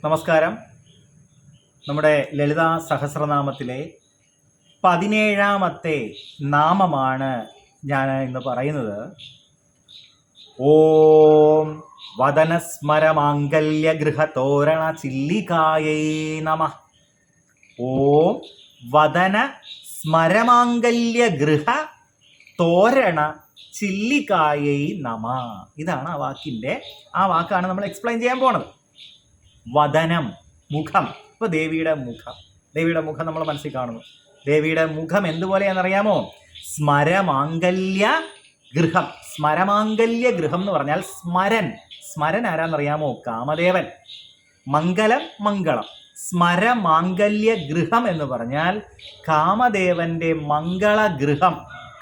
നമസ്കാരം. നമ്മുടെ ലളിതാ സഹസ്രനാമത്തിലെ 17ാമത്തെ നാമമാണ് ഞാൻ ഇന്ന് പറയുന്നത്. ഓം വദനസ്മരമാംഗല്യഗൃഹതോരണ ചില്ലികായൈ നമഃ. ഓം വദന സ്മരമാംഗല്യഗൃഹ തോരണ ചില്ലികായൈ നമ. ഇതാണ് ആ വാക്കാണ് നമ്മൾ എക്സ്പ്ലെയിൻ ചെയ്യാൻ പോണത്. വദനം, മുഖം. ഇപ്പോൾ ദേവിയുടെ മുഖം നമ്മൾ മനസ്സിൽ കാണുന്നു. ദേവിയുടെ മുഖം എന്തുപോലെയാണെന്നറിയാമോ? സ്മരമാംഗല്യ ഗൃഹം. സ്മരമാംഗല്യ ഗൃഹം എന്ന് പറഞ്ഞാൽ സ്മരൻ ആരാന്നറിയാമോ? കാമദേവൻ. മംഗളം. സ്മരമാംഗല്യ ഗൃഹം എന്ന് പറഞ്ഞാൽ കാമദേവന്റെ മംഗളഗൃഹം.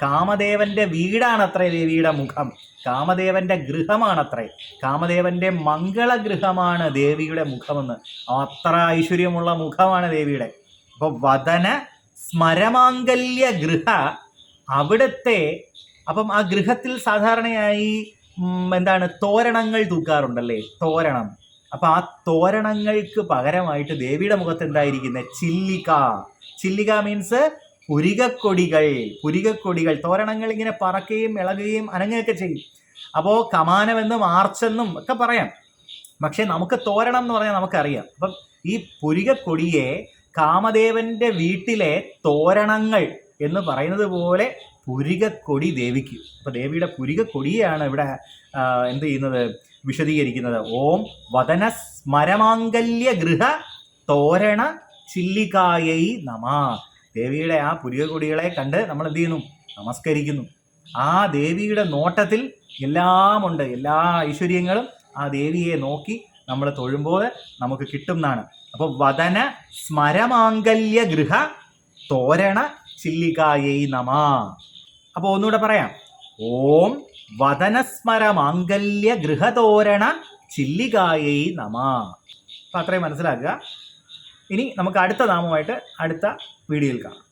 കാമദേവന്റെ വീടാണത്രേ ദേവിയുടെ മുഖം. കാമദേവന്റെ ഗൃഹമാണത്രേ. കാമദേവന്റെ മംഗളഗൃഹമാണ് ദേവിയുടെ മുഖമെന്ന്. അത്ര ഐശ്വര്യമുള്ള മുഖമാണ് ദേവിയുടെ. അപ്പോൾ വദന സ്മരമാംഗല്യ ഗൃഹ, അവിടുത്തെ അപ്പം ആ ഗൃഹത്തിൽ സാധാരണയായി തോരണങ്ങൾ തൂക്കാറുണ്ടല്ലേ, തോരണം. അപ്പൊ ആ തോരണങ്ങൾക്ക് പകരമായിട്ട് ദേവിയുടെ മുഖത്ത് എന്തായിരിക്കുന്നത്? ചില്ലിക മീൻസ് പുരികക്കൊടികൾ. തോരണങ്ങൾ ഇങ്ങനെ പറക്കുകയും ഇളകുകയും അനങ്ങുകയൊക്കെ ചെയ്യും. അപ്പോൾ കമാനമെന്നും ആർച്ചെന്നും ഒക്കെ പറയാം. പക്ഷെ നമുക്ക് തോരണം എന്ന് പറഞ്ഞാൽ നമുക്കറിയാം. അപ്പം ഈ പുരികക്കൊടിയെ കാമദേവന്റെ വീട്ടിലെ തോരണങ്ങൾ എന്ന് പറയുന്നത് പോലെ പുരികക്കൊടി ദേവിക്ക്. അപ്പൊ ദേവിയുടെ പുരികക്കൊടിയാണ് ഇവിടെ എന്ത് ചെയ്യുന്നത്? വിശദീകരിക്കുന്നത്. ഓം വദന സ്മരമാംഗല്യ ഗൃഹ തോരണ ചില്ലികായൈ നമ. ദേവിയുടെ ആ പുരികക്കൊടികളെ കണ്ട് നമ്മൾ എന്ത് ചെയ്യുന്നു? നമസ്കരിക്കുന്നു. ആ ദേവിയുടെ നോട്ടത്തിൽ എല്ലാം ഉണ്ട്. എല്ലാ ഐശ്വര്യങ്ങളും ആ ദേവിയെ നോക്കി നമ്മൾ തൊഴുമ്പോൾ നമുക്ക് കിട്ടുന്നതാണ്. അപ്പോൾ വദന സ്മരമാംഗല്യ ഗൃഹ തോരണ ചില്ലികായൈ നമ. അപ്പോൾ ഒന്നുകൂടെ പറയാം. ഓം വദനസ്മരമാംഗല്യ ഗൃഹതോരണ ചില്ലികായൈ നമ. അപ്പം അത്രയും മനസ്സിലാക്കുക. ഇനി നമുക്ക് അടുത്ത നാമമായിട്ട് അടുത്ത വീഡിയോയിൽ കാണാം.